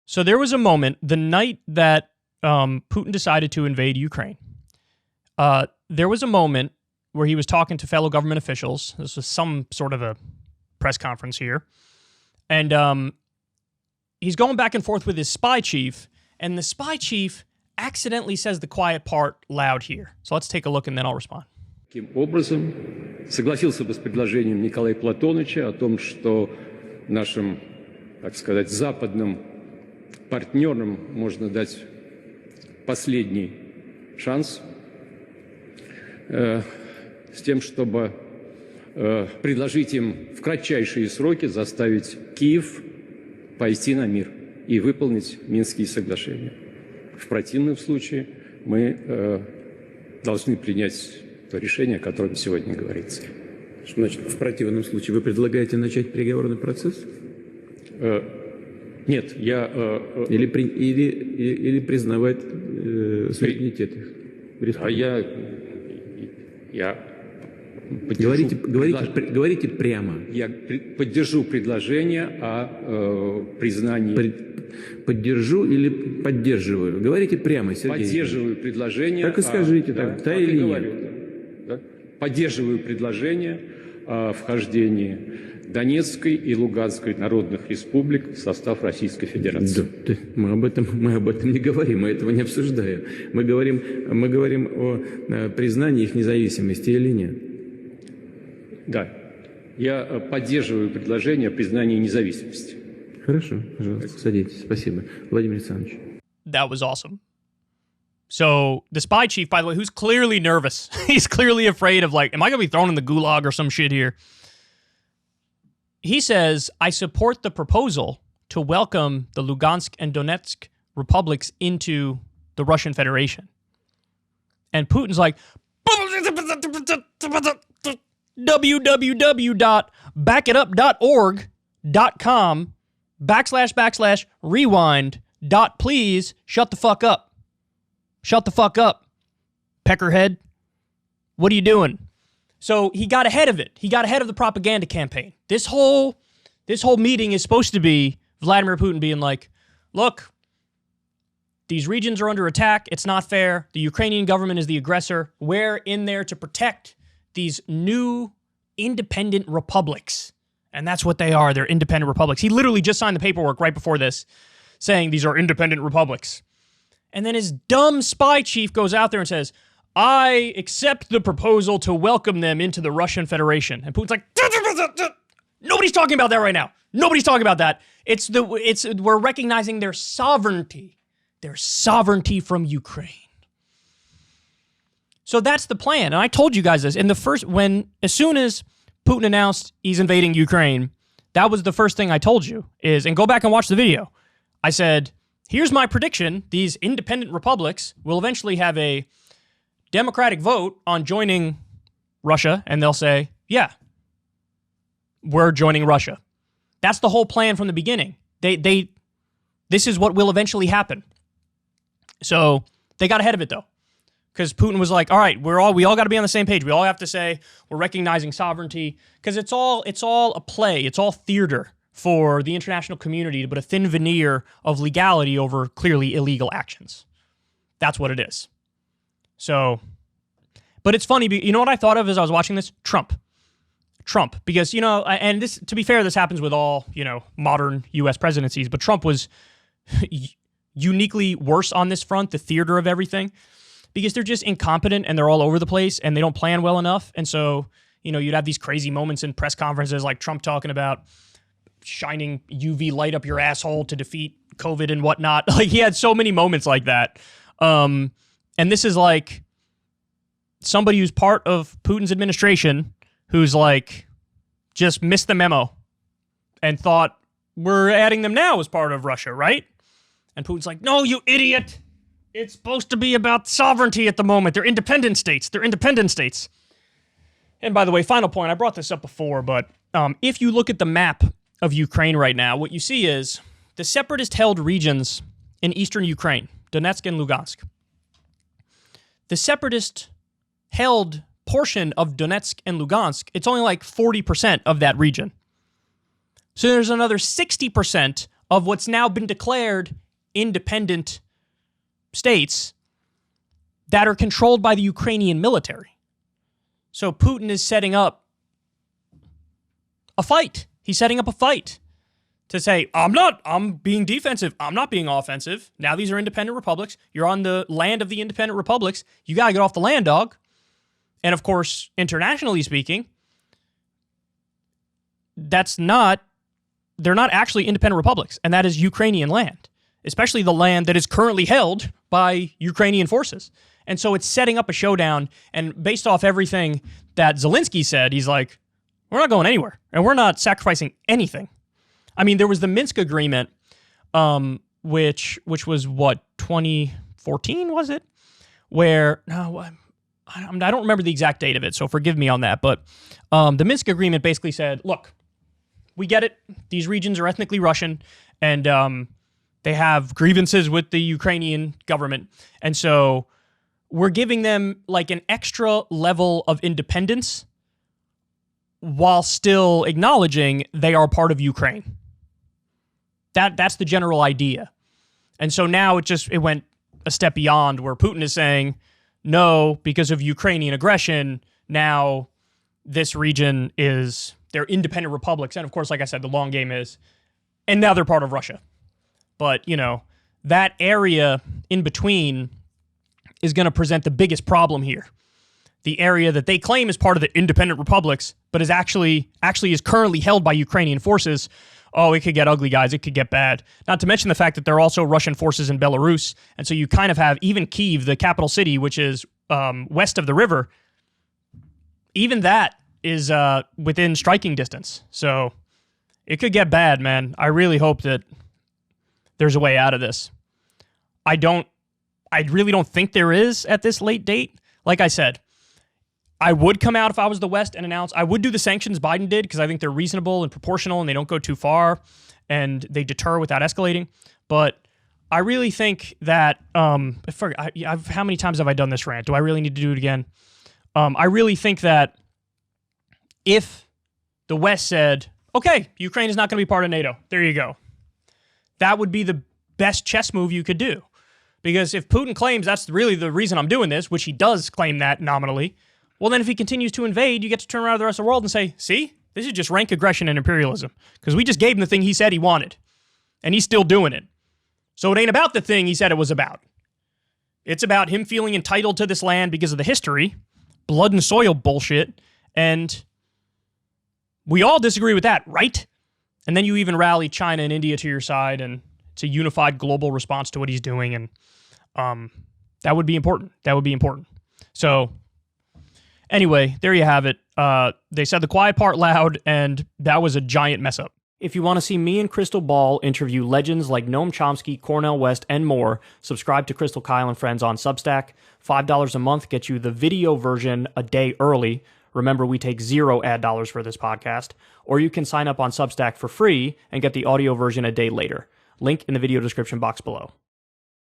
So there was a moment, the night that Putin decided to invade Ukraine, there was a moment where he was talking to fellow government officials. This was some sort of a press conference here. And he's going back and forth with his spy chief, and the spy chief accidentally says the quiet part loud here. So let's take a look, and then I'll respond. Таким образом, согласился бы с предложением Николая Платоновича о том, что нашим, так сказать, западным партнерам можно дать последний шанс с тем, чтобы предложить им в кратчайшие сроки заставить Киев пойти на мир и выполнить Минские соглашения. В противном случае мы должны принять то решение, о котором сегодня говорится. Что значит в противном случае? Вы предлагаете начать переговорный процесс? Нет, я... Или признавать суверенитет их? А я говорите прямо. Я поддержу предложение о признании... Поддержу или поддерживаю? Говорите прямо, Сергей. Поддерживаю предложение... Так и скажите, да или нет. Да? Поддерживаю предложение о вхождении Донецкой и Луганской народных республик в состав Российской Федерации. Да, мы об этом не говорим, мы этого не обсуждаем. Мы говорим о признании их независимости или нет. Да, я поддерживаю предложение о признании независимости. Хорошо, пожалуйста, садитесь. Спасибо. Владимир Александрович. That was awesome. So the spy chief, by the way, who's clearly nervous. He's clearly afraid of, like, am I going to be thrown in the gulag or some shit here? He says, I support the proposal to welcome the Lugansk and Donetsk republics into the Russian Federation. And Putin's like, www.backituporg.com/rewind.please shut the fuck up. Shut the fuck up, peckerhead. What are you doing? So he got ahead of it. He got ahead of the propaganda campaign. This whole meeting is supposed to be Vladimir Putin being like, look, these regions are under attack. It's not fair. The Ukrainian government is the aggressor. We're in there to protect these new independent republics. And that's what they are. They're independent republics. He literally just signed the paperwork right before this saying these are independent republics. And then his dumb spy chief goes out there and says, I accept the proposal to welcome them into the Russian Federation. And Putin's like, nobody's talking about that right now. Nobody's talking about that. We're recognizing their sovereignty from Ukraine. So that's the plan. And I told you guys this. As soon as Putin announced he's invading Ukraine, that was the first thing I told you and go back and watch the video. I said, here's my prediction. These independent republics will eventually have a democratic vote on joining Russia, and they'll say, yeah, we're joining Russia. That's the whole plan from the beginning. This is what will eventually happen. So they got ahead of it, though, because Putin was like, all right, we all got to be on the same page. We all have to say we're recognizing sovereignty, because it's all a play. It's all theater for the international community to put a thin veneer of legality over clearly illegal actions. That's what it is. So, but it's funny, you know what I thought of as I was watching this? Trump, because, and this, to be fair, this happens with all, modern U.S. presidencies, but Trump was uniquely worse on this front, the theater of everything, because they're just incompetent and they're all over the place and they don't plan well enough. And so, you'd have these crazy moments in press conferences like Trump talking about shining UV light up your asshole to defeat COVID and whatnot. Like, he had so many moments like that. And this is like somebody who's part of Putin's administration who's like just missed the memo and thought, we're adding them now as part of Russia, right? And Putin's like, no, you idiot. It's supposed to be about sovereignty at the moment. They're independent states. And by the way, final point, I brought this up before, but if you look at the map of Ukraine right now, what you see is the separatist-held regions in eastern Ukraine, Donetsk and Lugansk. The separatist-held portion of Donetsk and Lugansk, it's only like 40% of that region. So there's another 60% of what's now been declared independent states that are controlled by the Ukrainian military. So Putin is setting up a fight. He's setting up a fight to say, I'm being defensive. I'm not being offensive. Now these are independent republics. You're on the land of the independent republics. You got to get off the land, dog. And of course, internationally speaking, they're not actually independent republics. And that is Ukrainian land, especially the land that is currently held by Ukrainian forces. And so it's setting up a showdown. And based off everything that Zelensky said, he's like, we're not going anywhere. And we're not sacrificing anything. I mean, there was the Minsk agreement, which was what, 2014, was it? Where, no, I don't remember the exact date of it, so forgive me on that. But the Minsk agreement basically said, look, we get it. These regions are ethnically Russian, and they have grievances with the Ukrainian government. And so we're giving them like an extra level of independence while still acknowledging they are part of Ukraine. That's the general idea. And so now it went a step beyond, where Putin is saying, no, because of Ukrainian aggression, now this region they're independent republics. And of course, like I said, the long game is, and now they're part of Russia. But, that area in between is going to present the biggest problem here. The area that they claim is part of the independent republics, but is actually is currently held by Ukrainian forces. Oh, it could get ugly, guys. It could get bad. Not to mention the fact that there are also Russian forces in Belarus. And so you kind of have even Kyiv, the capital city, which is west of the river. Even that is within striking distance. So it could get bad, man. I really hope that there's a way out of this. I really don't think there is at this late date. Like I said, I would come out if I was the West and announce, I would do the sanctions Biden did, because I think they're reasonable and proportional and they don't go too far and they deter without escalating. But I really think that, how many times have I done this rant? Do I really need to do it again? I really think that if the West said, okay, Ukraine is not going to be part of NATO, there you go, that would be the best chess move you could do. Because if Putin claims that's really the reason I'm doing this, which he does claim that nominally, well, then if he continues to invade, you get to turn around to the rest of the world and say, see, this is just rank aggression and imperialism. Because we just gave him the thing he said he wanted. And he's still doing it. So it ain't about the thing he said it was about. It's about him feeling entitled to this land because of the history, blood and soil bullshit, and we all disagree with that, right? And then you even rally China and India to your side, and it's a unified global response to what he's doing, and that would be important. That would be important. So anyway, there you have it. They said the quiet part loud, and that was a giant mess up. If you want to see me and Crystal Ball interview legends like Noam Chomsky, Cornel West, and more, subscribe to Crystal Kyle and Friends on Substack. $5 a month gets you the video version a day early. Remember, we take 0 ad dollars for this podcast. Or you can sign up on Substack for free and get the audio version a day later. Link in the video description box below.